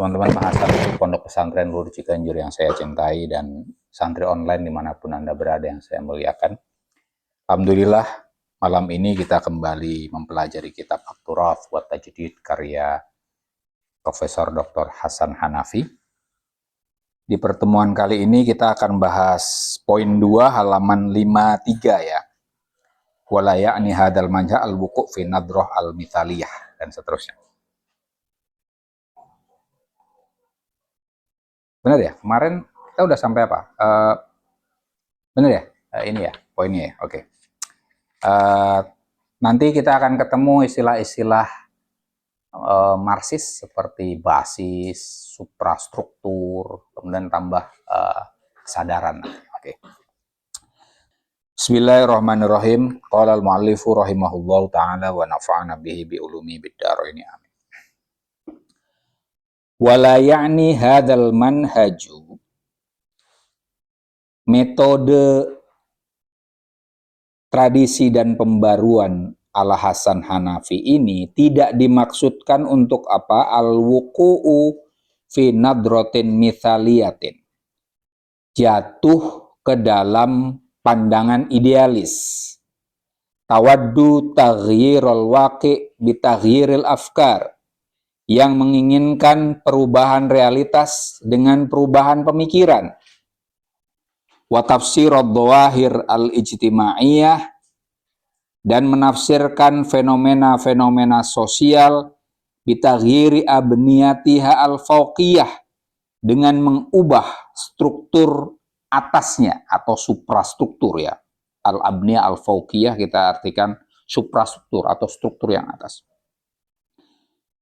Teman-teman mahasiswa Pondok Pesantren Lur Ciganjur yang saya cintai dan santri online dimanapun Anda berada yang saya muliakan. Alhamdulillah, malam ini kita kembali mempelajari kitab At-Turath wa Tajdid karya Profesor Dr. Hasan Hanafi. Di pertemuan kali ini kita akan bahas poin 2 halaman 53 ya. Wala ya'ni hadal manja al-wuqu' fi nadroh al-mithaliyah dan seterusnya. Benar ya? Kemarin kita udah sampai apa? Benar ya? Ini ya, poinnya ya. Oke. Nanti kita akan ketemu istilah-istilah Marxis seperti basis, suprastruktur, kemudian tambah kesadaran. Oke. Bismillahirrahmanirrahim. Qala al-mu'allifu rahimahullahu ta'ala wa nafa'ana bihi bi ulumi bid-daraini amin. Wala ya'ni hadzal manhaju, metode tradisi dan pembaruan ala Hasan Hanafi ini tidak dimaksudkan untuk apa? Al-wuqu'u fi nadratin mithaliyatin, jatuh ke dalam pandangan idealis, tawaddu taghyirul waqi' bi taghyiril afkar, yang menginginkan perubahan realitas dengan perubahan pemikiran, wa tafsirud dhawahir al-ijtimaiyah, dan menafsirkan fenomena-fenomena sosial bitaghyiri abniyatiha al-fauqiyah, dengan mengubah struktur atasnya atau suprastruktur ya. Al-abniyah al-fauqiyah kita artikan suprastruktur atau struktur yang atas.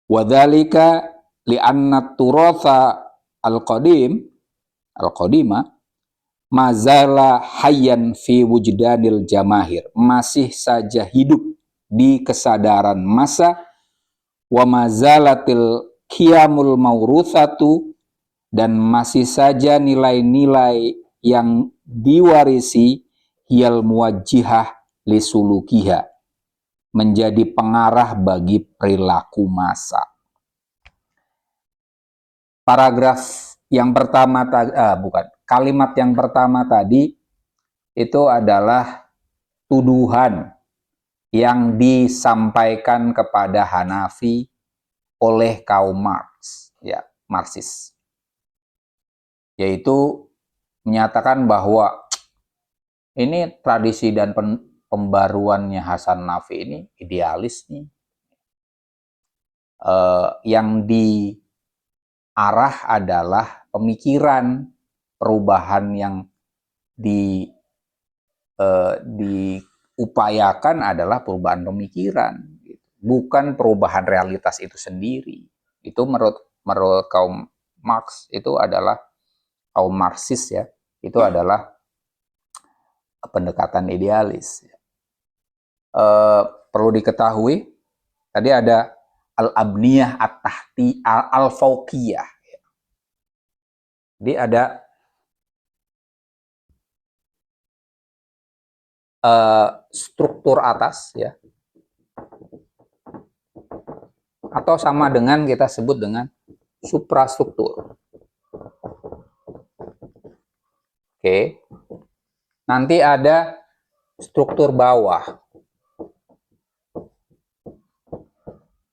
Wadzalika li'anna turatha al-qadima mazala hayyan fi wujdanil jamahir, masih saja hidup di kesadaran massa, wa mazalatil qiyamul mauruthatu, dan masih saja nilai-nilai yang diwarisi hiyal muwajjihah lisulukiha, menjadi pengarah bagi perilaku massa. Paragraf yang pertama kalimat yang pertama tadi itu adalah tuduhan yang disampaikan kepada Hanafi oleh kaum Marx, ya, Marxis. Yaitu menyatakan bahwa ini tradisi dan pembaruannya Hasan Hanafi ini idealis nih, yang diarah adalah pemikiran, perubahan yang diupayakan adalah perubahan pemikiran, bukan perubahan realitas itu sendiri. Itu menurut kaum Marx itu adalah kaum Marxis ya, itu adalah pendekatan idealis. Perlu diketahui tadi ada al-abniyah at-tahti al-fauqiyah. Jadi ada struktur atas ya, atau sama dengan kita sebut dengan suprastruktur. Oke. Nanti ada struktur bawah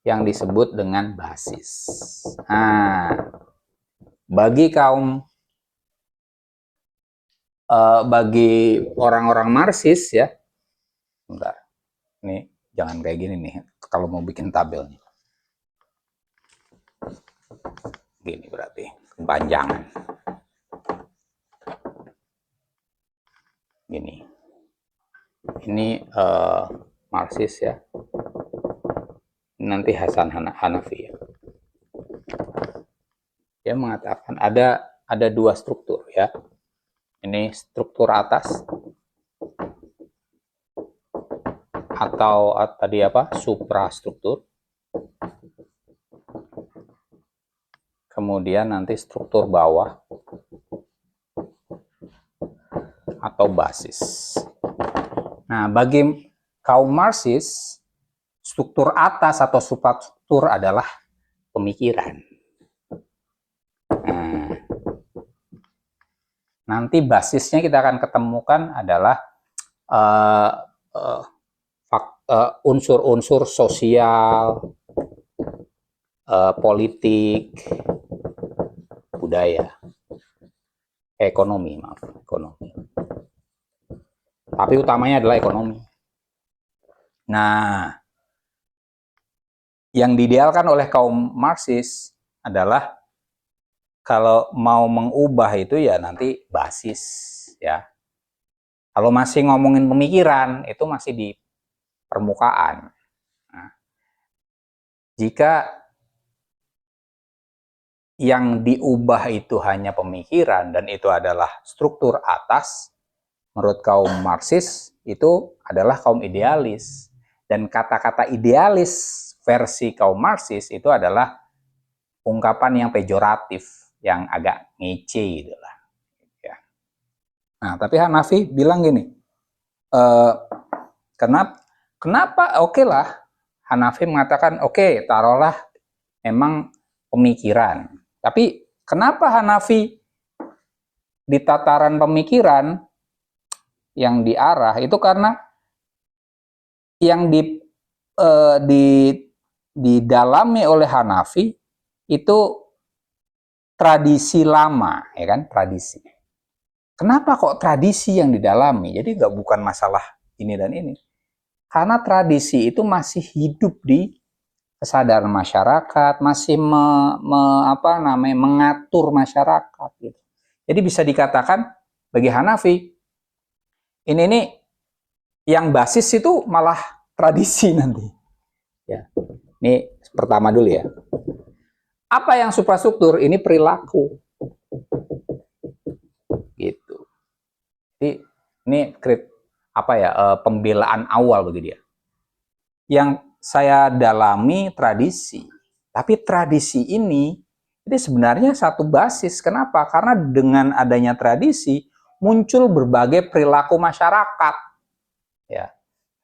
yang disebut dengan basis. Nah, bagi orang-orang Marxis ya, bentar, ini jangan kayak gini nih kalau mau bikin tabel nih. Gini berarti kepanjangan. Gini. Ini Marxis ya. Nanti Hasan Hanafi ya. Dia mengatakan ada dua struktur ya. Ini struktur atas atau tadi apa? Suprastruktur. Kemudian nanti struktur bawah atau basis. Nah, bagi kaum Marxis, struktur atas atau suprastruktur adalah pemikiran. nanti basisnya kita akan ketemukan adalah unsur-unsur sosial, politik, budaya, ekonomi. Tapi utamanya adalah ekonomi. Nah, yang diidealkan oleh kaum Marxis adalah kalau mau mengubah itu ya nanti basis, ya. Kalau masih ngomongin pemikiran, itu masih di permukaan. Nah, jika yang diubah itu hanya pemikiran dan itu adalah struktur atas, menurut kaum Marxis itu adalah kaum idealis. Dan kata-kata idealis versi kaum Marxis itu adalah ungkapan yang pejoratif, yang agak ngece gitu lah. Ya. Nah, tapi Hanafi bilang gini, kenapa oke lah, Hanafi mengatakan oke, taruhlah memang pemikiran. Tapi kenapa Hanafi di tataran pemikiran yang diarah itu karena yang didalami oleh Hanafi itu tradisi lama, ya kan, tradisi. Kenapa kok tradisi yang didalami? Jadi bukan masalah ini dan ini. Karena tradisi itu masih hidup di kesadaran masyarakat, masih mengatur masyarakat gitu. Jadi bisa dikatakan bagi Hanafi ini yang basis itu malah tradisi nanti. Ya. Ini pertama dulu ya. Apa yang suprastruktur? Ini perilaku. Gitu. Jadi ini pembelaan awal bagi dia. Yang saya dalami tradisi. Tapi tradisi ini sebenarnya satu basis. Kenapa? Karena dengan adanya tradisi muncul berbagai perilaku masyarakat. Ya.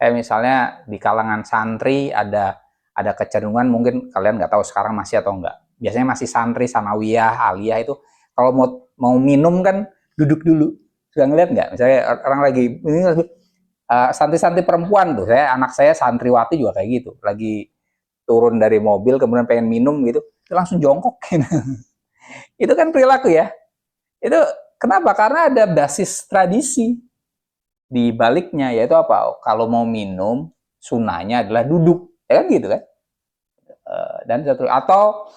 Kayak misalnya di kalangan santri ada kecenderungan, mungkin kalian nggak tahu sekarang masih atau enggak. Biasanya masih santri, sanawiyah, aliyah itu kalau mau minum kan duduk dulu. Sudah ngeliat nggak? Misalnya orang lagi santri-santri perempuan tuh, anak saya santriwati juga kayak gitu. Lagi turun dari mobil kemudian pengen minum gitu, langsung jongkok gitu. Itu kan perilaku ya. Itu kenapa? Karena ada basis tradisi di baliknya, yaitu apa? Kalau mau minum, sunahnya adalah duduk, ya kan gitu kan? Dan atau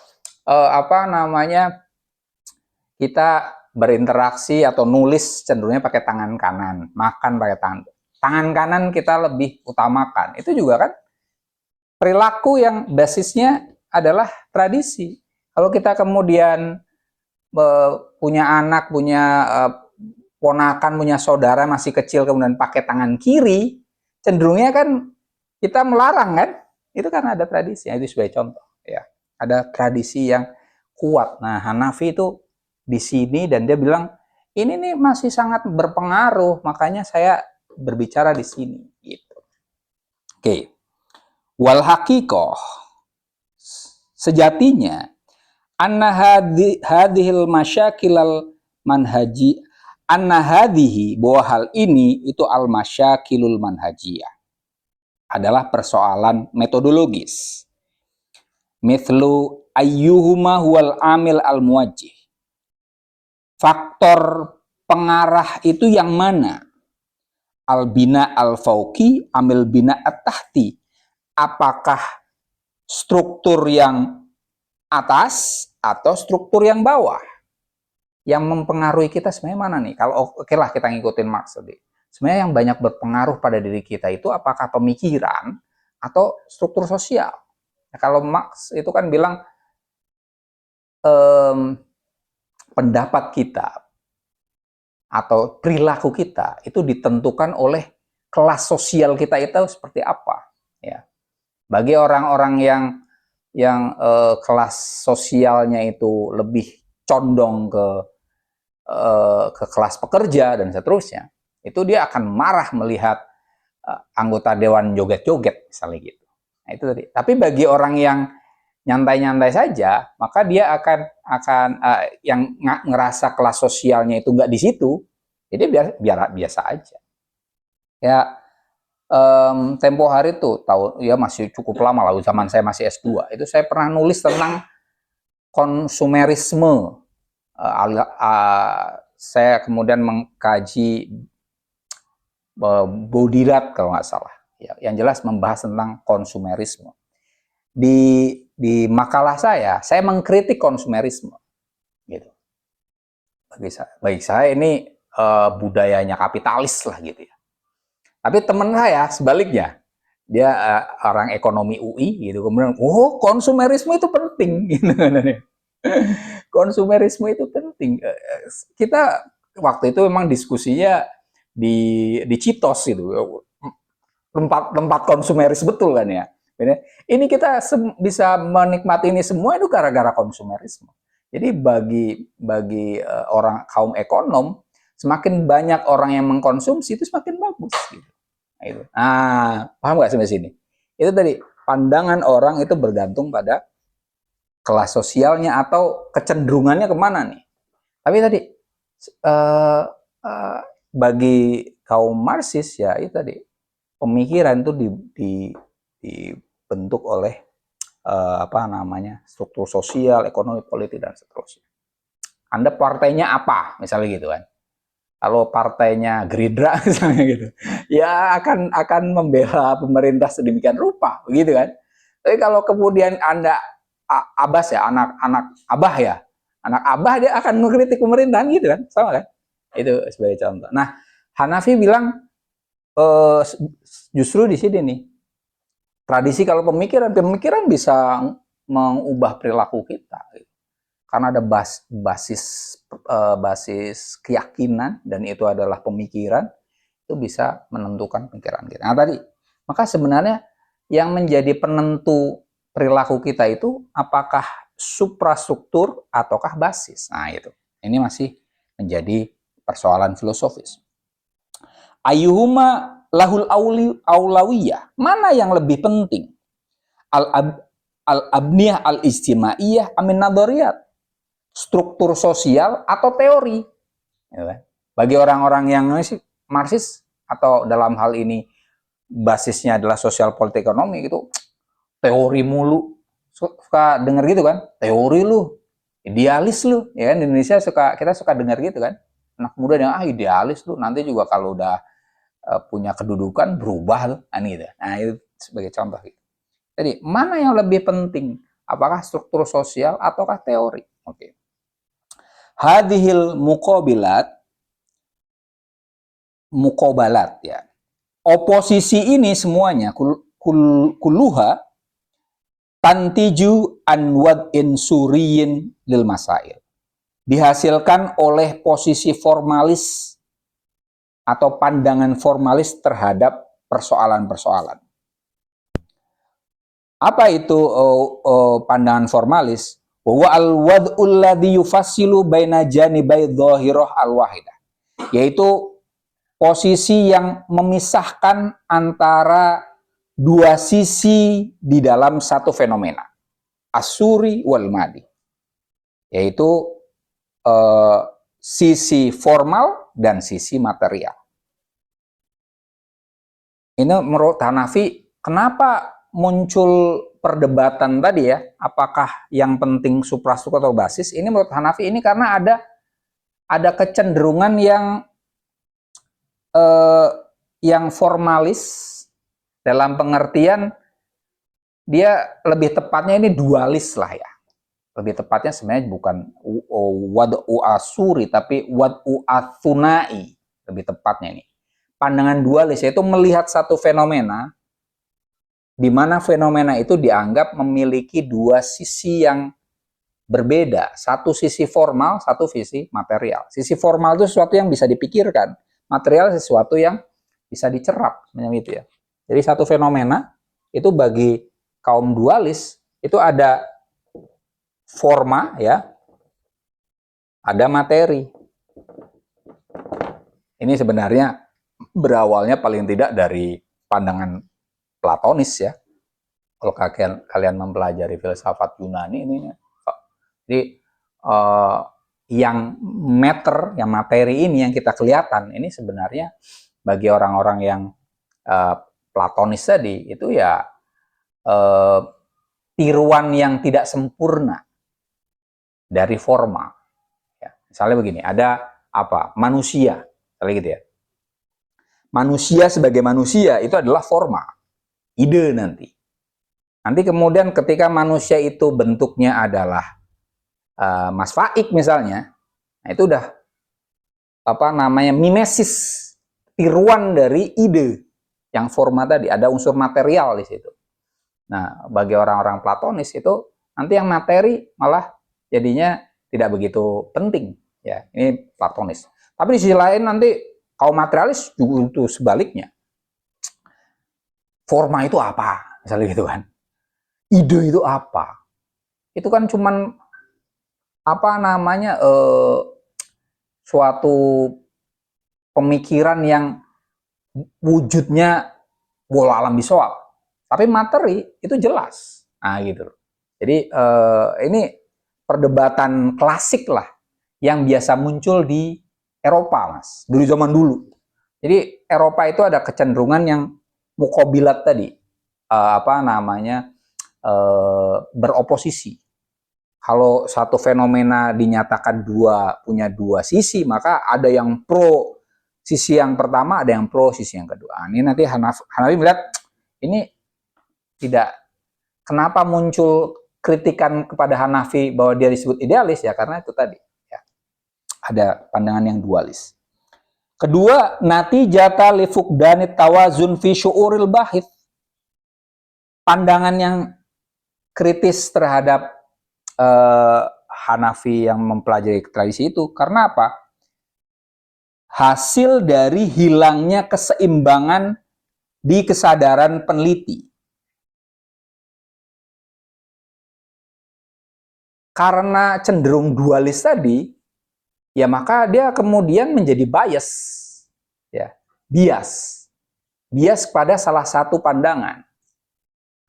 kita berinteraksi atau nulis cenderungnya pakai tangan kanan, makan pakai tangan kanan kita lebih utamakan. Itu juga kan perilaku yang basisnya adalah tradisi. Kalau kita kemudian punya anak, punya ponakan, punya saudara masih kecil kemudian pakai tangan kiri, cenderungnya kan kita melarang kan? Itu karena ada tradisi. Itu sebagai contoh ya. Ada tradisi yang kuat. Nah, Hanafi itu di sini dan dia bilang ini nih masih sangat berpengaruh, makanya saya berbicara di sini gitu. Oke. Wal haqiqah, sejatinya anna hadhil masyakilal manhaji, anna hadhihi, bahwa hal ini itu al masyakilul manhajiyah, adalah persoalan metodologis. Mithlu ayyuhuma huwal amil al muwajjih, faktor pengarah itu yang mana? Al bina al fauqi amil bina at tahti, apakah struktur yang atas atau struktur yang bawah? Yang mempengaruhi kita sebenarnya mana nih? Kalau oke lah kita ngikutin Marx tadi. Sebenarnya yang banyak berpengaruh pada diri kita itu apakah pemikiran atau struktur sosial? Nah, kalau Marx itu kan bilang pendapat kita atau perilaku kita itu ditentukan oleh kelas sosial kita itu seperti apa. Ya. Bagi orang-orang yang kelas sosialnya itu lebih condong ke kelas pekerja dan seterusnya, itu dia akan marah melihat anggota dewan joget-joget misalnya gitu. Nah, itu tadi. Tapi bagi orang yang nyantai-nyantai saja, maka dia akan yang ngerasa kelas sosialnya itu nggak di situ, jadi biasa aja. Ya, tempo hari tuh tahun ya masih cukup lama lah, zaman saya masih S2 itu saya pernah nulis tentang konsumerisme. Saya kemudian mengkaji Baudrillard kalau nggak salah, ya, yang jelas membahas tentang konsumerisme. Di makalah saya mengkritik konsumerisme, gitu. Bagi saya ini budayanya kapitalis lah gitu ya. Tapi teman saya sebaliknya, dia orang ekonomi UI gitu, kemudian konsumerisme itu penting gitu. Konsumerisme itu penting. Kita waktu itu memang diskusinya di Citos gitu, tempat konsumeris betul kan ya. Ini kita bisa menikmati ini semua itu gara-gara konsumerisme. Jadi bagi orang kaum ekonom, semakin banyak orang yang mengkonsumsi itu semakin bagus gitu. Paham nggak sampai sini? Itu tadi pandangan orang itu bergantung pada kelas sosialnya atau kecenderungannya kemana nih. Tapi tadi bagi kaum Marxis ya itu tadi pemikiran itu dibentuk oleh struktur sosial, ekonomi, politik dan seterusnya. Anda partainya apa, misalnya gitu kan? Kalau partainya Gerindra misalnya gitu, ya akan membela pemerintah sedemikian rupa, begitu kan? Tapi kalau kemudian Anda Abbas ya, anak Abah ya, anak Abah dia akan mengkritik pemerintahan gitu kan, sama kan? Itu sebagai contoh. Nah, Hanafi bilang justru di sini nih, tradisi kalau pemikiran bisa mengubah perilaku kita, gitu. Karena ada basis keyakinan dan itu adalah pemikiran, itu bisa menentukan pikiran kita. Nah tadi, maka sebenarnya yang menjadi penentu perilaku kita itu apakah suprastruktur ataukah basis. Nah itu, ini masih menjadi persoalan filosofis. Ayyuhuma lahul aulawiyah, mana yang lebih penting? Al-abniyah al-ijtimaiyah amin nadoriyat, struktur sosial atau teori. Bagi orang-orang yang Marxis atau dalam hal ini basisnya adalah sosial politik ekonomi gitu, teori mulu, suka dengar gitu kan, teori lu, idealis lu, ya kan di Indonesia kita suka dengar gitu kan, anak muda yang idealis lu, nanti juga kalau udah punya kedudukan berubah tuh, gitu. Nah itu sebagai contoh gitu. Jadi mana yang lebih penting, apakah struktur sosial ataukah teori? Oke. Hadhil mukobalat ya. Oposisi ini semuanya kuluha tantiju anwad insuriyin lil masail. Dihasilkan oleh posisi formalis atau pandangan formalis terhadap persoalan-persoalan. Apa itu pandangan formalis? Wa al-wad'ul ladzi yufassilu baina janibai dhahirah al-wahidah. Yaitu posisi yang memisahkan antara dua sisi di dalam satu fenomena. Asuri wal madi. Yaitu sisi formal dan sisi material. Ini menurut Hanafi, kenapa muncul perdebatan tadi ya, apakah yang penting suprastruktur atau basis? Ini menurut Hanafi ini karena ada kecenderungan yang formalis dalam pengertian dia lebih tepatnya ini dualis lah ya. Lebih tepatnya sebenarnya bukan wad'u asuri tapi wad'u athunai, lebih tepatnya ini. Pandangan dualis yaitu melihat satu fenomena di mana fenomena itu dianggap memiliki dua sisi yang berbeda. Satu sisi formal, satu sisi material. Sisi formal itu sesuatu yang bisa dipikirkan. Material sesuatu yang bisa dicerap. Gitu ya. Jadi satu fenomena itu bagi kaum dualis itu ada forma ya, ada materi. Ini sebenarnya berawalnya paling tidak dari pandangan Platonis ya. Kalau kalian mempelajari filsafat Yunani ini, jadi uh, yang yang materi ini yang kita kelihatan ini sebenarnya bagi orang-orang yang uh, Platonis tadi itu ya tiruan yang tidak sempurna dari forma. Ya, misalnya begini, ada apa? Manusia, misalnya gitu ya. Manusia sebagai manusia itu adalah forma, ide nanti. Nanti kemudian ketika manusia itu bentuknya adalah Mas Faik misalnya, nah itu udah apa namanya mimesis, tiruan dari ide yang forma tadi, ada unsur material di situ. Nah, bagi orang-orang Platonis itu nanti yang materi malah jadinya tidak begitu penting, ya. Ini Platonis. Tapi di sisi lain nanti kaum materialis juga itu sebaliknya. Forma itu apa? Misalnya gitu kan. Ide itu apa? Itu kan cuman apa namanya suatu pemikiran yang wujudnya bola alam visual, tapi materi itu jelas. Nah gitu. Jadi ini perdebatan klasik lah yang biasa muncul di Eropa, Mas. Dulu zaman dulu. Jadi Eropa itu ada kecenderungan yang mukobilat tadi, apa namanya beroposisi. Kalau satu fenomena dinyatakan punya dua sisi, maka ada yang pro sisi yang pertama, ada yang pro sisi yang kedua. Ini nanti Hanafi melihat ini tidak, kenapa muncul kritikan kepada Hanafi bahwa dia disebut idealis ya karena itu tadi ya, ada pandangan yang dualis. Kedua, natijata li fuqdanit tawazun fi syu'uril bahith. Pandangan yang kritis terhadap Hanafi yang mempelajari tradisi itu karena apa? Hasil dari hilangnya keseimbangan di kesadaran peneliti. Karena cenderung dualis tadi, ya maka dia kemudian menjadi bias, ya, bias pada salah satu pandangan.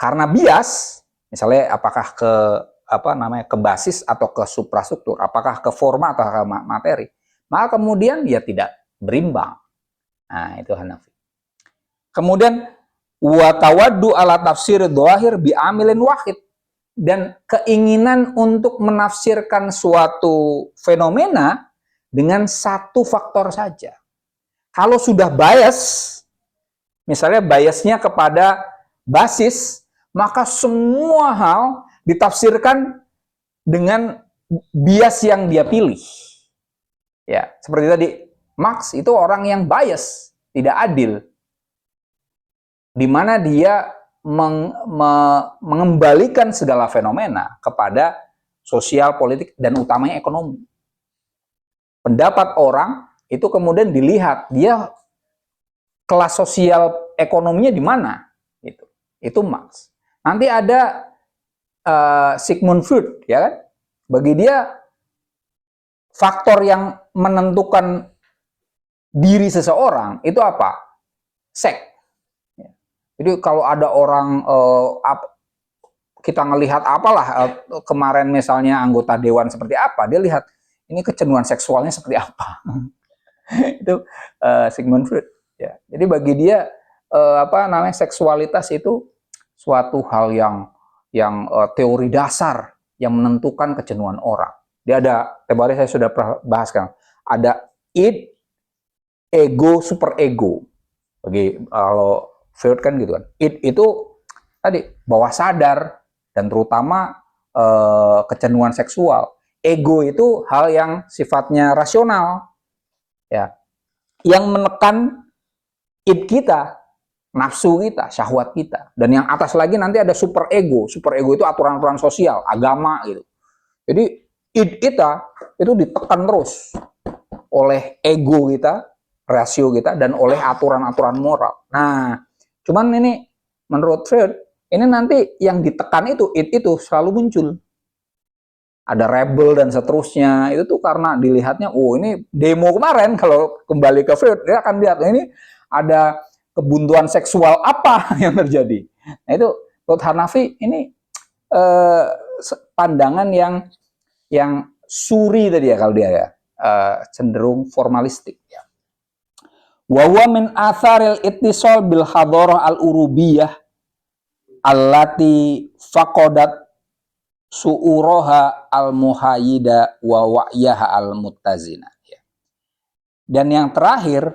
Karena bias, misalnya apakah ke ke basis atau ke suprastruktur, apakah ke forma atau ke materi, maka kemudian dia tidak berimbang. Nah, itu Hanafi. Kemudian wa tawaddu ala tafsir dhahir bi amilin wahid, dan keinginan untuk menafsirkan suatu fenomena dengan satu faktor saja. Kalau sudah bias, misalnya biasnya kepada basis, maka semua hal ditafsirkan dengan bias yang dia pilih. Ya, seperti tadi, Marx itu orang yang bias, tidak adil. Di mana dia mengembalikan segala fenomena kepada sosial, politik, dan utamanya ekonomi. Pendapat orang itu kemudian dilihat, dia kelas sosial ekonominya di mana? Itu Marx. Nanti ada Sigmund Freud, ya kan? Bagi dia faktor yang menentukan diri seseorang itu apa? Seks. Jadi kalau ada orang kita ngelihat apalah kemarin misalnya anggota dewan seperti apa, dia lihat ini kecenderungan seksualnya seperti apa. Itu Sigmund Freud. Ya. Jadi bagi dia seksualitas itu suatu hal yang teori dasar yang menentukan kecenderungan orang. Dia ada, teori saya sudah bahas kan, ada id, ego, super ego. Bagi kalau Freud kan gitu kan. Id itu tadi bawah sadar dan terutama kecenderungan seksual. Ego itu hal yang sifatnya rasional, ya, yang menekan id kita, nafsu kita, syahwat kita. Dan yang atas lagi nanti ada super ego. Super ego itu aturan-aturan sosial, agama gitu. Jadi id kita itu ditekan terus oleh ego kita, rasio kita, dan oleh aturan-aturan moral. Nah, cuman ini menurut Freud, ini nanti yang ditekan itu, id itu selalu muncul. Ada rebel dan seterusnya, itu tuh karena dilihatnya, oh ini demo kemarin, kalau kembali ke Freud, dia akan lihat, ini ada kebuntuan seksual apa yang terjadi. Nah itu Menurut Hanafi ini pandangan yang suri tadi ya, kalau dia ya, cenderung formalistik ya. Wa huwa min atharil ittisal bil hadarah al urubiyah allati faqadat su'uraha al muhayyida wa wa'yaha al muttazina ya. Dan yang terakhir,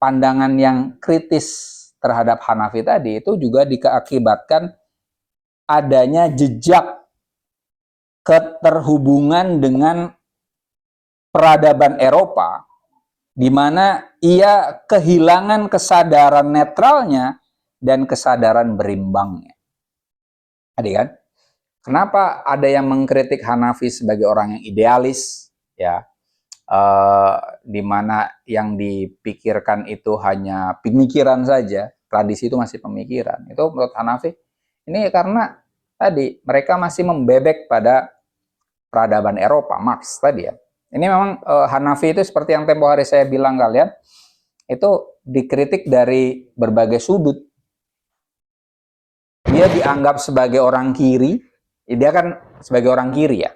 pandangan yang kritis terhadap Hanafi tadi itu juga diakibatkan adanya jejak keterhubungan dengan peradaban Eropa, di mana ia kehilangan kesadaran netralnya dan kesadaran berimbangnya. Ada kan? Kenapa ada yang mengkritik Hanafi sebagai orang yang idealis, ya, di mana yang dipikirkan itu hanya pemikiran saja, tradisi itu masih pemikiran. Itu menurut Hanafi ini karena tadi mereka masih membebek pada peradaban Eropa, Marx tadi ya. Ini memang Hanafi itu seperti yang tempo hari saya bilang kalian, itu dikritik dari berbagai sudut. Dia dianggap sebagai orang kiri, dia kan sebagai orang kiri ya.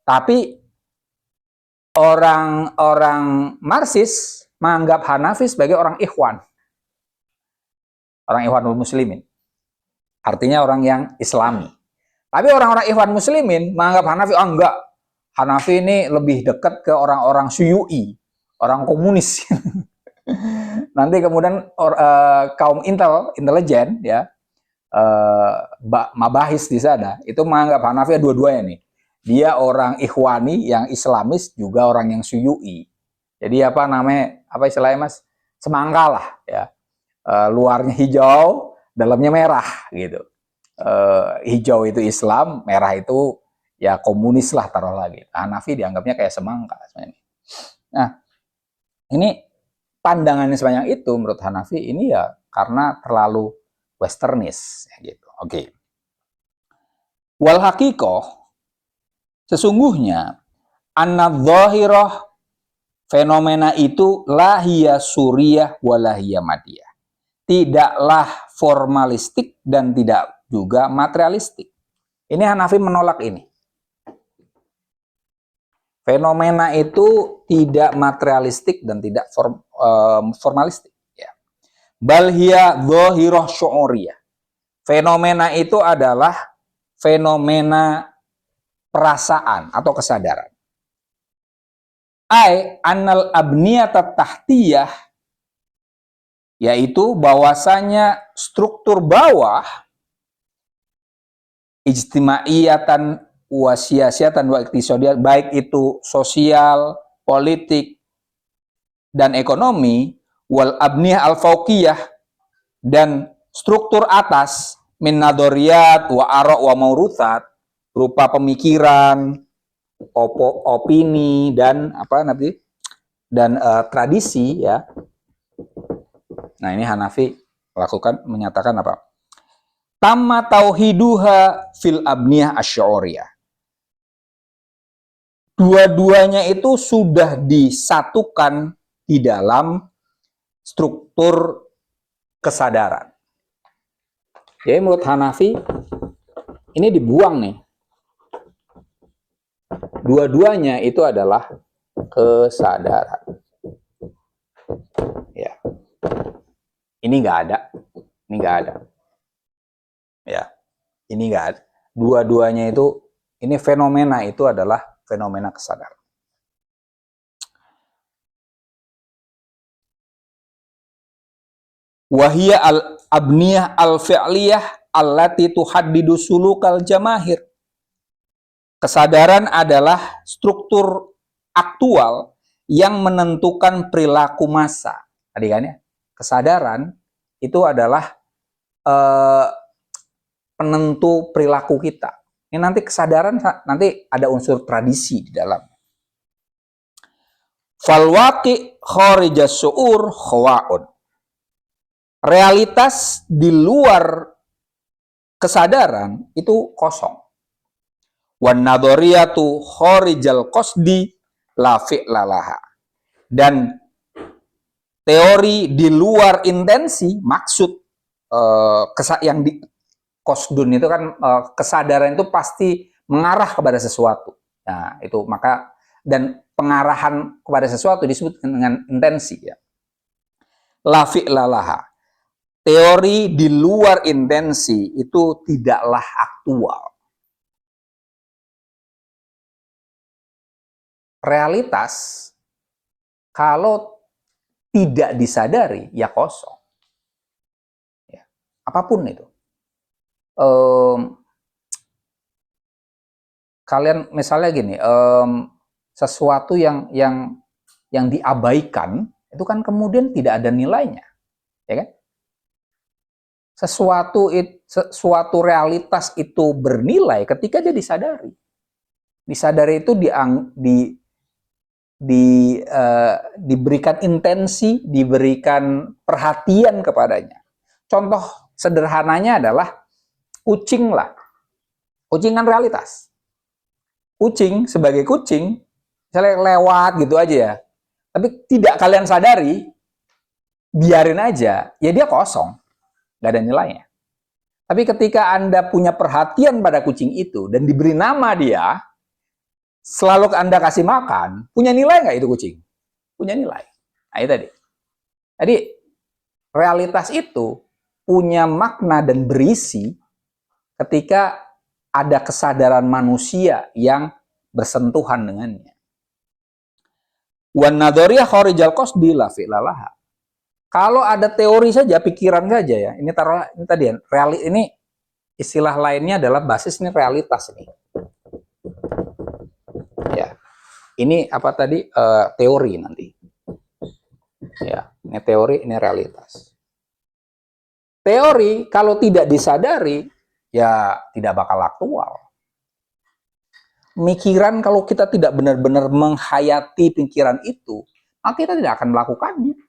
Tapi orang-orang Marxis menganggap Hanafi sebagai orang Ikhwan. Orang Ikhwanul Muslimin. Artinya orang yang Islami. Tapi orang-orang Ikhwan Muslimin menganggap Hanafi, oh enggak, Hanafi ini lebih dekat ke orang-orang Syu'i, orang komunis. Nanti kemudian kaum intelijen ya, mabahis di sana itu menganggap Hanafi dua-duanya nih. Dia orang Ikhwani yang Islamis, juga orang yang Syu'i. Jadi apa namanya, apa istilahnya Mas? Semangka lah ya. Luarnya hijau, dalamnya merah gitu. Hijau itu Islam, merah itu ya komunis lah taruh lagi. Hanafi dianggapnya kayak semangka sebenarnya. Nah, ini pandangannya sebanyak itu menurut Hanafi ini ya karena terlalu westernis gitu. Oke. Wal haqiqah, sesungguhnya an-dhahirah, fenomena itu lahiyah suriyah walahiyah madiyah. Tidaklah formalistik dan tidak juga materialistik. Ini Hanafi menolak ini. Fenomena itu tidak materialistik dan tidak formalistik. Ya. Bal hiya dhahirah syu'uriyah. Fenomena itu adalah fenomena perasaan atau kesadaran. Ai annal abniyatat tahtiyah, yaitu bahwasanya struktur bawah ijtimaiyatan wa siyasatan wa iktisadiyah, baik itu sosial, politik, dan ekonomi, wal abniyah al fauqiyah, dan struktur atas, min nadoriyat wa ara' wa mauruthat, berupa pemikiran, opini, dan apa nanti, dan tradisi ya. Nah, ini Hanafi menyatakan apa? Tamma tauhiduha fil abniyah asy'ariyah. Dua-duanya itu sudah disatukan di dalam struktur kesadaran. Jadi menurut Hanafi ini dibuang nih. Dua-duanya itu adalah kesadaran. Ya. Ini nggak ada. Ini nggak ada. Ya. Ini nggak ada. Dua-duanya itu, ini fenomena itu adalah fenomena kesadaran. Wahia al-abniyah al-fi'liyah allati tuhaddidu sulukal jamahir. Kesadaran adalah struktur aktual yang menentukan perilaku massa. Tadi kan ya, kesadaran itu adalah penentu perilaku kita. Ini nanti kesadaran, nanti ada unsur tradisi di dalam. Falwaqi kharijas su'ur khawa'un. Realitas di luar kesadaran itu kosong. Wan nadhariyatu kharijal qasdi la fi'la laha. Dan teori di luar intensi, maksud Qasdun itu kan kesadaran itu pasti mengarah kepada sesuatu. Nah, itu maka dan pengarahan kepada sesuatu disebut dengan intensi ya. La fi'la laha. Teori di luar intensi itu tidaklah aktual. Realitas kalau tidak disadari ya kosong. Ya, apapun itu. Kalian misalnya gini, sesuatu yang diabaikan itu kan kemudian tidak ada nilainya, ya kan? Suatu realitas itu bernilai ketika dia disadari. Disadari itu diberikan intensi, diberikan perhatian kepadanya. Contoh sederhananya adalah kucing lah. Kucing kan realitas. Kucing sebagai kucing, misalnya lewat gitu aja ya. Tapi tidak kalian sadari, biarin aja, ya dia kosong. Gak ada nilainya. Tapi ketika Anda punya perhatian pada kucing itu dan diberi nama dia, selalu Anda kasih makan, punya nilai nggak itu kucing? Punya nilai. Nah, itu tadi. Jadi, realitas itu punya makna dan berisi ketika ada kesadaran manusia yang bersentuhan dengannya. Wan nadhariyah kharijal qasdi la fi'lalaha. Kalau ada teori saja, pikiran saja ya. Ini taruh ini tadi ya, ini istilah lainnya adalah basis ini realitas ini. Ya. Ini apa tadi teori nanti. Ya, ini teori, ini realitas. Teori kalau tidak disadari ya tidak bakal aktual. Mikiran kalau kita tidak benar-benar menghayati pikiran itu, maka kita tidak akan melakukannya.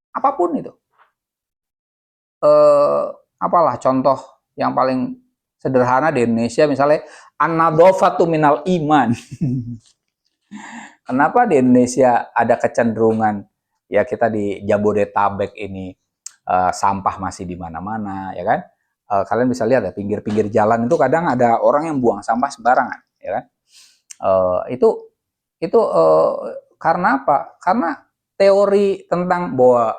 Apapun itu. Apalah contoh yang paling sederhana di Indonesia misalnya an-nadhafatu minal iman. Kenapa di Indonesia ada kecenderungan ya kita di Jabodetabek ini sampah masih di mana-mana ya kan? Kalian bisa lihat ya pinggir-pinggir jalan itu kadang ada orang yang buang sampah sembarangan ya kan? Itu karena apa? Karena teori tentang bahwa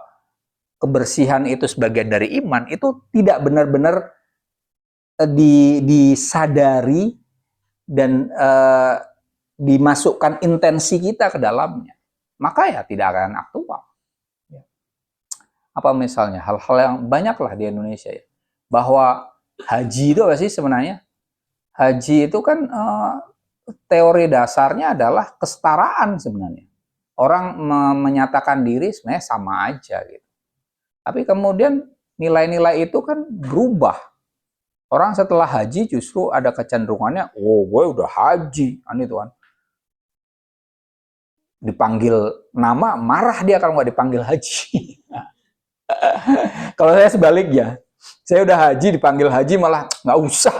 kebersihan itu sebagian dari iman itu tidak benar-benar disadari dan dimasukkan intensi kita ke dalamnya, maka ya tidak akan aktual. Apa misalnya hal-hal yang banyaklah di Indonesia ya, bahwa haji itu apa sih sebenarnya? Haji itu kan teori dasarnya adalah kesetaraan sebenarnya. Orang menyatakan diri sebenarnya sama aja gitu. Tapi kemudian nilai-nilai itu kan berubah. Orang setelah haji justru ada kecenderungannya, oh gue udah haji, kan itu kan. Dipanggil nama, marah dia kalau nggak dipanggil haji. Kalau saya sebaliknya, saya udah haji, dipanggil haji malah nggak usah.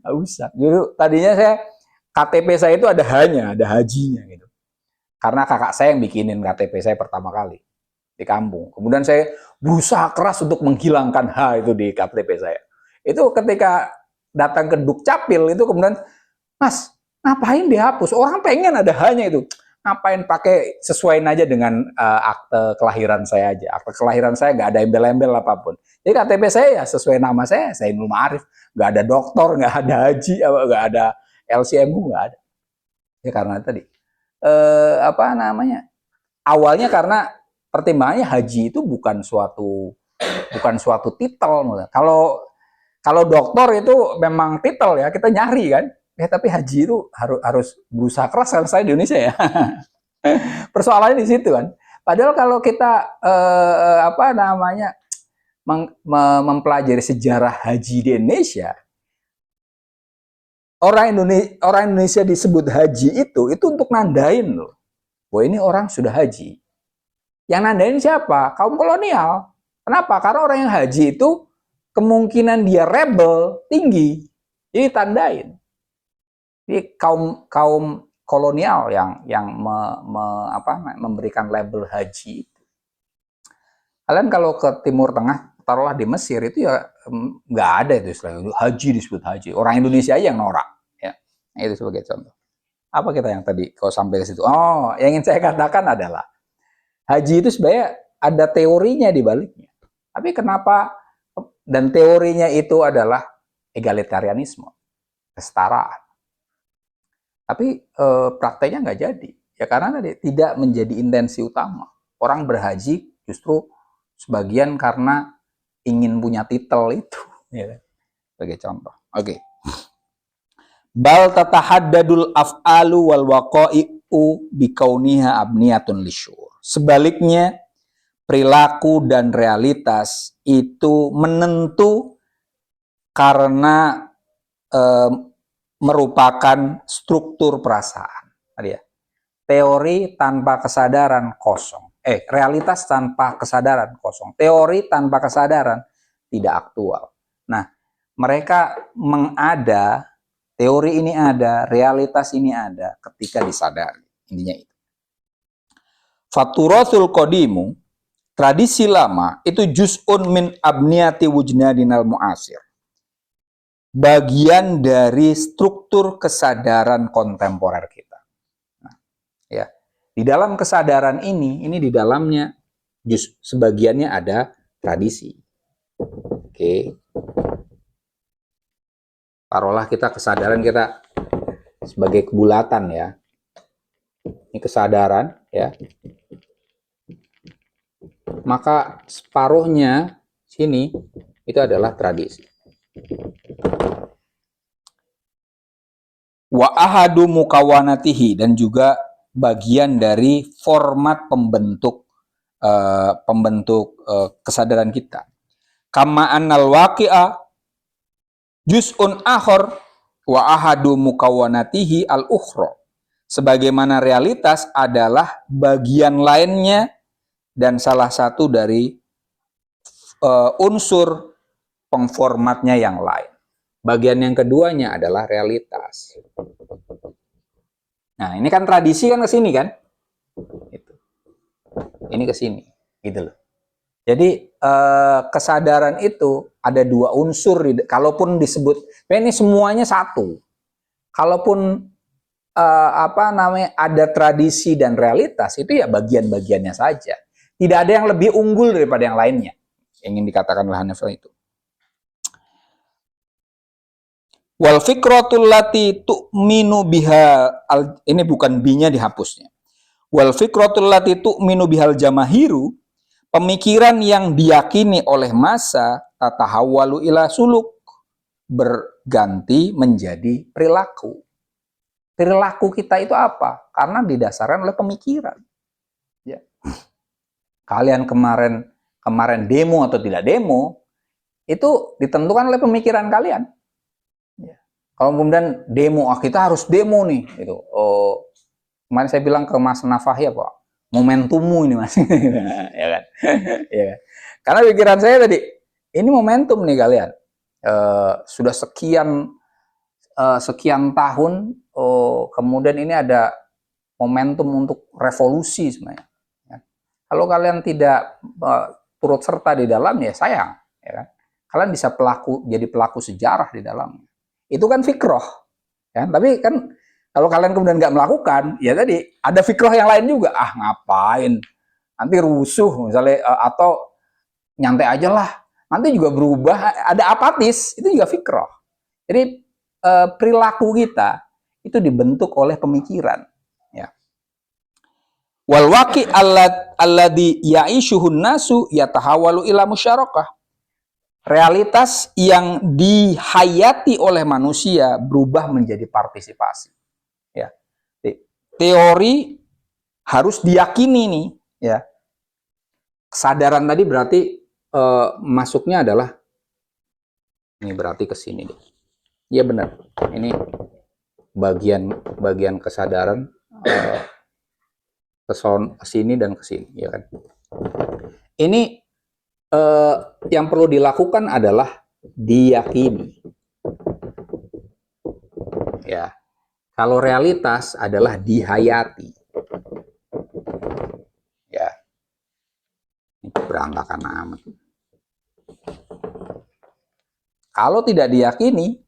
Nggak usah. Jadi tadinya saya, KTP saya itu ada hanya, ada hajinya gitu. Karena kakak saya yang bikinin KTP saya pertama kali di kampung. Kemudian saya berusaha keras untuk menghilangkan H itu di KTP saya. Itu ketika datang ke Dukcapil itu kemudian, Mas, ngapain dihapus? Orang pengen ada hanya itu. Ngapain pakai sesuaiin aja dengan akte kelahiran saya aja. Akte kelahiran saya nggak ada embel-embel apapun. Jadi KTP saya ya sesuai nama saya Zainul Ma'arif. Nggak ada doktor, nggak ada haji, nggak ada LCMU, nggak ada. Ya karena tadi apa namanya? Awalnya karena pertimbangannya haji itu bukan suatu titel. Kalau dokter itu memang titel ya, kita nyari kan. Tapi haji itu harus berusaha keras kan saya di Indonesia ya. Persoalannya di situ kan. Padahal kalau kita apa namanya mempelajari sejarah haji di Indonesia, orang Indonesia disebut haji itu untuk nandain loh. Bahwa ini orang sudah haji. Yang nandain siapa? Kaum kolonial. Kenapa? Karena orang yang haji itu kemungkinan dia rebel tinggi. Jadi tandain. Jadi kaum kolonial yang memberikan label haji. Kalian kalau ke Timur Tengah taruhlah di Mesir itu ya nggak ada itu istilah haji disebut haji. Orang Indonesia aja yang norak. Ya, nah, itu sebagai contoh. Apa kita yang tadi kalau sampai ke situ? Oh, yang ingin saya katakan adalah haji itu sebenarnya ada teorinya di baliknya. Tapi kenapa? Dan teorinya itu adalah egalitarianisme, kesetaraan. Tapi prakteknya nggak jadi. Ya karena tadi tidak menjadi intensi utama. Orang berhaji justru sebagian karena ingin punya titel itu. Ya, sebagai contoh. Oke. Bal tatahaddadul af'alu wal waqa'i'u bikauniha abniyatun lisyur. Sebaliknya, perilaku dan realitas itu menentu karena merupakan struktur perasaan. Tadi ya. Teori tanpa kesadaran kosong. Realitas tanpa kesadaran kosong. Teori tanpa kesadaran tidak aktual. Nah, mereka mengada, teori ini ada, realitas ini ada ketika disadari. Intinya itu. Faturathul qadimu, tradisi lama itu juz'un min abniyati wujnadinal mu'asir. Bagian dari struktur kesadaran kontemporer kita. Nah, ya, di dalam kesadaran ini di dalamnya sebagiannya ada tradisi. Oke. Taruhlah kita kesadaran kita sebagai kebulatan ya. Ini kesadaran ya. Maka separuhnya sini itu adalah tradisi. Wa ahadu mukawanatihi, dan juga bagian dari format pembentuk kesadaran kita. Kama annal waqi'a juz'un akhar wa ahadu mukawanatihi al-ukhra. Sebagaimana realitas adalah bagian lainnya dan salah satu dari unsur pengformatnya yang lain. Bagian yang keduanya adalah realitas. Nah, ini kan tradisi kan ke sini kan? Itu. Ini ke sini, gitu loh. Jadi kesadaran itu ada dua unsur. Kalaupun disebut, ini semuanya satu. Kalaupun ada tradisi dan realitas, itu ya bagian-bagiannya saja. Tidak ada yang lebih unggul daripada yang lainnya. Ingin dikatakan oleh Hanafi itu. Wal fikratul lati tu'minu biha, ini bukan binya dihapusnya. Wal fikratul lati tu'minu bihal jamahiru, pemikiran yang diyakini oleh massa tatahawwalu ila suluk, berganti menjadi perilaku. Perilaku kita itu apa? Karena didasarkan oleh pemikiran. Ya. Kalian kemarin demo atau tidak demo, itu ditentukan oleh pemikiran kalian. Kalau kemudian demo, kita harus demo nih, itu. Kemarin saya bilang ke Mas Nafahi apa? Momentummu ini Mas, ya kan? Ya kan? Karena pikiran saya tadi, ini momentum nih kalian. Sudah sekian tahun, kemudian ini ada momentum untuk revolusi sebenarnya. Ya. Kalau kalian tidak turut serta di dalam, ya sayang, ya kan? Kalian bisa jadi pelaku sejarah di dalamnya. Itu kan fikroh, ya. Tapi kan kalau kalian kemudian nggak melakukan, ya tadi ada fikroh yang lain juga. Ngapain? Nanti rusuh misalnya, atau nyantai aja lah. Nanti juga berubah. Ada apatis, itu juga fikroh. Jadi perilaku kita itu dibentuk oleh pemikiran. Ya. Wal waqi alladhi ya'ishuhun nasu yatahawalu ila musyarakah. Realitas yang dihayati oleh manusia berubah menjadi partisipasi. Ya. Teori harus diyakini nih, ya. Kesadaran tadi berarti masuknya adalah ini, berarti ke sini deh. Iya benar. Ini bagian kesadaran ke sini dan ke sini, ya kan. Ini yang perlu dilakukan adalah diyakini. Ya. Kalau realitas adalah dihayati. Ya. Ini berantakan amat. Kalau tidak diyakini,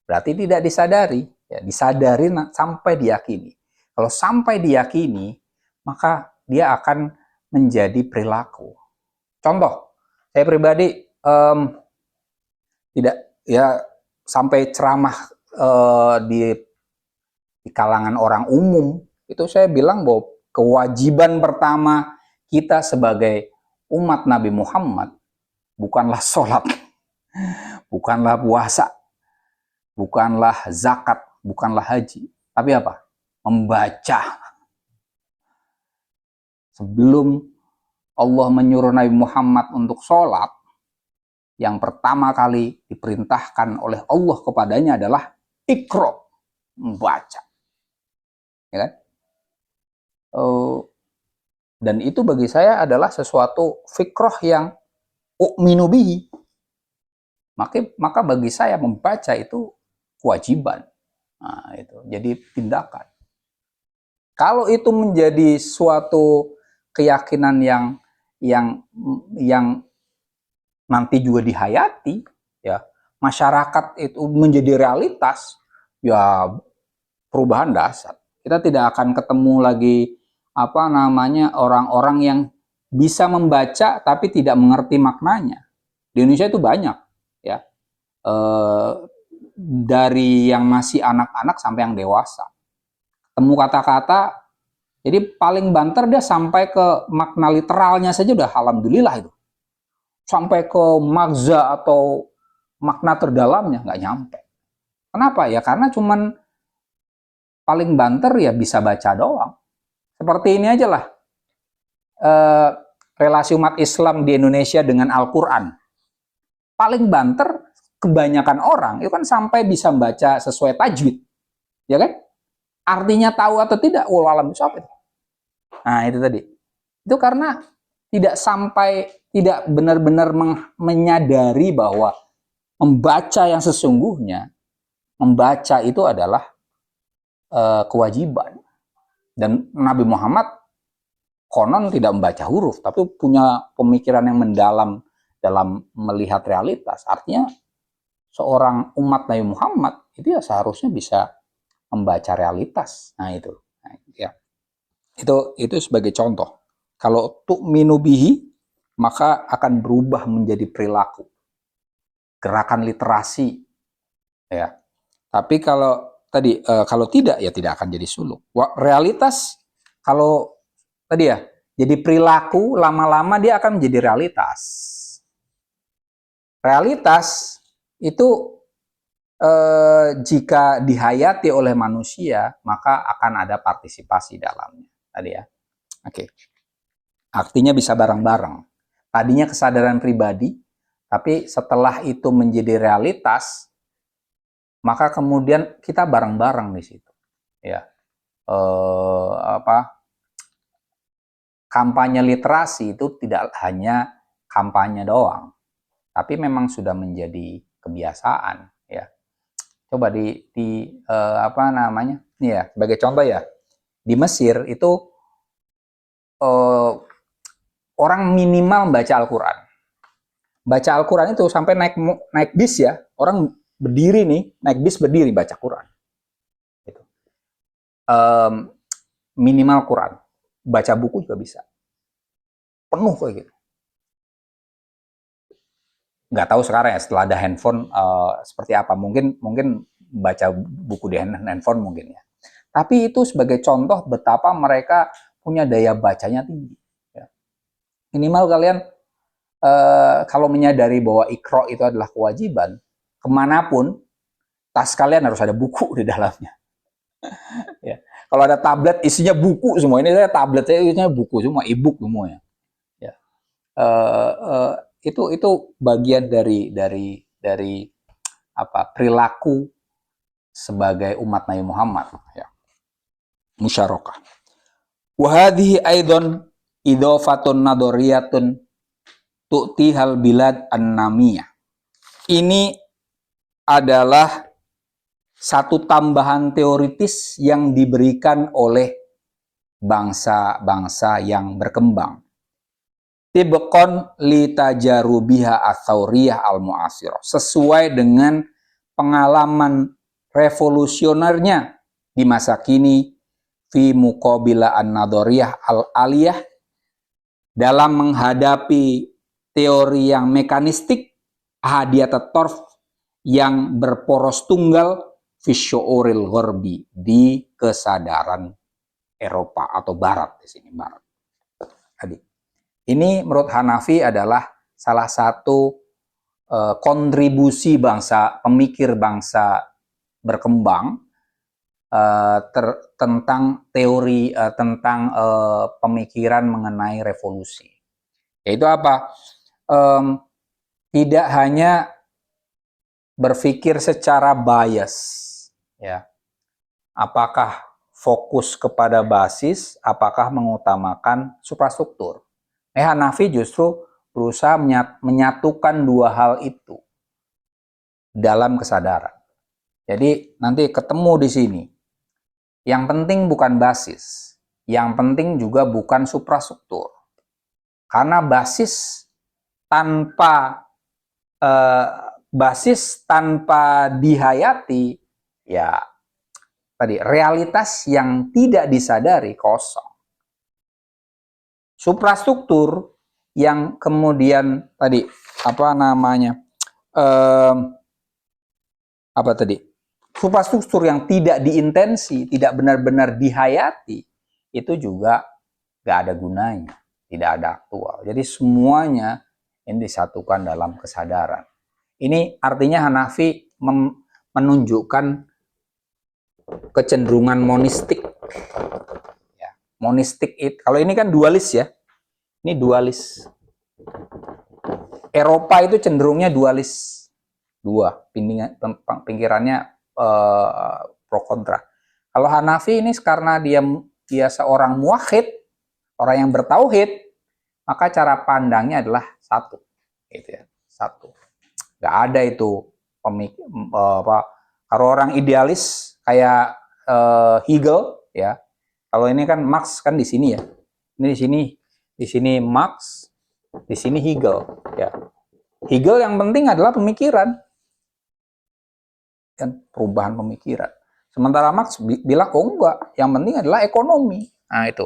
berarti tidak disadari. Ya, disadari sampai diyakini. Kalau sampai diyakini, maka dia akan menjadi perilaku. Contoh, saya pribadi tidak ya sampai ceramah di kalangan orang umum, itu saya bilang bahwa kewajiban pertama kita sebagai umat Nabi Muhammad bukanlah sholat, bukanlah puasa, bukanlah zakat, bukanlah haji, tapi apa? Membaca. Sebelum Allah menyuruh Nabi Muhammad untuk sholat, yang pertama kali diperintahkan oleh Allah kepadanya adalah Iqra, membaca. Ya kan? Dan itu bagi saya adalah sesuatu fikrah yang u'minu bihi. Maka bagi saya membaca itu kewajiban. Nah, itu jadi tindakan. Kalau itu menjadi suatu keyakinan yang nanti juga dihayati, ya, masyarakat itu menjadi realitas, ya perubahan dasar. Kita tidak akan ketemu lagi orang-orang yang bisa membaca tapi tidak mengerti maknanya. Di Indonesia itu banyak, ya, dari yang masih anak-anak sampai yang dewasa. Temu kata-kata, jadi paling banter dia sampai ke makna literalnya saja udah alhamdulillah itu. Sampai ke magza atau makna terdalamnya nggak nyampe. Kenapa? Ya karena cuman paling banter ya bisa baca doang. Seperti ini aja lah. Relasi umat Islam di Indonesia dengan Al-Quran. Paling banter kebanyakan orang itu kan sampai bisa membaca sesuai tajwid. Ya kan? Artinya tahu atau tidak, wallahualam bishawab. Nah, itu tadi. Itu karena tidak benar-benar menyadari bahwa membaca yang sesungguhnya, membaca itu adalah kewajiban. Dan Nabi Muhammad konon tidak membaca huruf, tapi punya pemikiran yang mendalam dalam melihat realitas. Artinya seorang umat Nabi Muhammad itu ya seharusnya bisa membaca realitas. Nah, itu. Nah, ya. Itu sebagai contoh. Kalau tu'minu bihi, maka akan berubah menjadi perilaku. Gerakan literasi. Ya. Tapi kalau tidak, ya tidak akan jadi suluk. Realitas, kalau tadi ya, jadi perilaku, lama-lama dia akan menjadi realitas. Realitas itu jika dihayati oleh manusia, maka akan ada partisipasi dalamnya. Tadi ya. Oke. Artinya bisa bareng-bareng. Tadinya kesadaran pribadi, tapi setelah itu menjadi realitas, maka kemudian kita bareng-bareng di situ. Ya. Kampanye literasi itu tidak hanya kampanye doang, tapi memang sudah menjadi kebiasaan, ya. Coba nih ya, sebagai contoh ya, di Mesir itu orang minimal membaca Al-Quran. Baca Al-Quran itu sampai naik bis ya, orang berdiri nih, naik bis berdiri baca Quran. Gitu. Minimal Quran, baca buku juga bisa. Penuh kayak gitu. Nggak tahu sekarang ya, setelah ada handphone seperti apa. Mungkin baca buku di handphone mungkin ya. Tapi itu sebagai contoh betapa mereka punya daya bacanya tinggi. Ya. Minimal kalian kalau menyadari bahwa Iqra itu adalah kewajiban, kemanapun tas kalian harus ada buku di dalamnya. Ya. Kalau ada tablet isinya buku semua, ini saya tablet saya isinya buku semua, e-book semua ya. Ya. Itu bagian dari perilaku sebagai umat Nabi Muhammad, ya. Musyarakah. Wa hadhihi aidan idhafatun nadoriyatun tu'tihal bilad an-namiyah. Ini adalah satu tambahan teoritis yang diberikan oleh bangsa-bangsa yang berkembang. tibqon li tajarubiha atsauriyah al-mu'asirah, sesuai dengan pengalaman revolusionernya di masa kini, fi muqabila an-nadhariyah al-aliyah, dalam menghadapi teori yang mekanistik, ahadiyat at-tarf, yang berporos tunggal, fi syu'uril gharbi, di kesadaran Eropa atau Barat di sini, Barat. Tadi. Ini menurut Hanafi adalah salah satu kontribusi pemikir bangsa berkembang tentang teori tentang pemikiran mengenai revolusi. Yaitu apa? Tidak hanya berpikir secara bias, ya. Apakah fokus kepada basis, apakah mengutamakan suprastruktur? Hanafi justru berusaha menyatukan dua hal itu dalam kesadaran. Jadi nanti ketemu di sini. Yang penting bukan basis, yang penting juga bukan suprastruktur. Karena basis tanpa dihayati, ya tadi realitas yang tidak disadari kosong. Suprastruktur yang kemudian tadi suprastruktur yang tidak diintensi, tidak benar-benar dihayati, itu juga gak ada gunanya, tidak ada aktual. Jadi semuanya ini disatukan dalam kesadaran. Ini artinya Hanafi menunjukkan kecenderungan monistik. Ya, monistik itu, kalau ini kan dualis ya. Ini dualis. Eropa itu cenderungnya dualis. Dua, pikirannya pro kontra. Kalau Hanafi ini karena dia seorang muwahhid, orang yang bertauhid, maka cara pandangnya adalah satu. Gitu ya, satu. Gak ada itu kalau orang idealis kayak Hegel ya. Kalau ini kan Marx kan di sini ya. Ini di sini Marx, di sini Hegel ya. Hegel yang penting adalah pemikiran dan perubahan pemikiran. Sementara Marx bilang oh enggak, yang penting adalah ekonomi. Nah itu.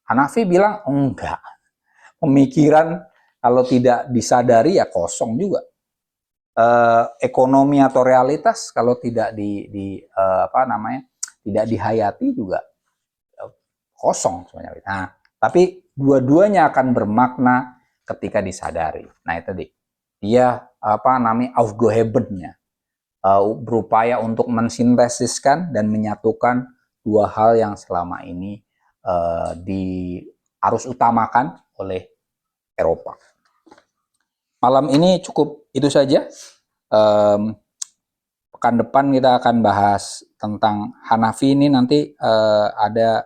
Hanafi bilang oh, enggak. Pemikiran kalau tidak disadari ya kosong juga. Ekonomi atau realitas kalau tidak tidak dihayati juga kosong sebenarnya. Nah, tapi dua-duanya akan bermakna ketika disadari. Nah, itu tadi. Dia Aufgehebennya berupaya untuk mensintesiskan dan menyatukan dua hal yang selama ini harus utamakan oleh Eropa. Malam ini cukup itu saja. Pekan depan kita akan bahas tentang Hanafi ini, nanti ada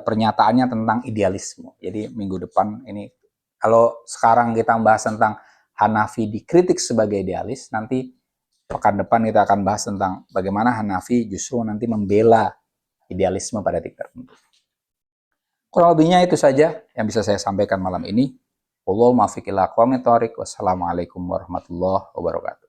pernyataannya tentang idealisme. Jadi minggu depan ini, kalau sekarang kita membahas tentang Hanafi dikritik sebagai idealis, nanti pekan depan kita akan bahas tentang bagaimana Hanafi justru nanti membela idealisme pada titik tertentu. Kurang lebihnya itu saja yang bisa saya sampaikan malam ini. Wassalamualaikum warahmatullahi wabarakatuh.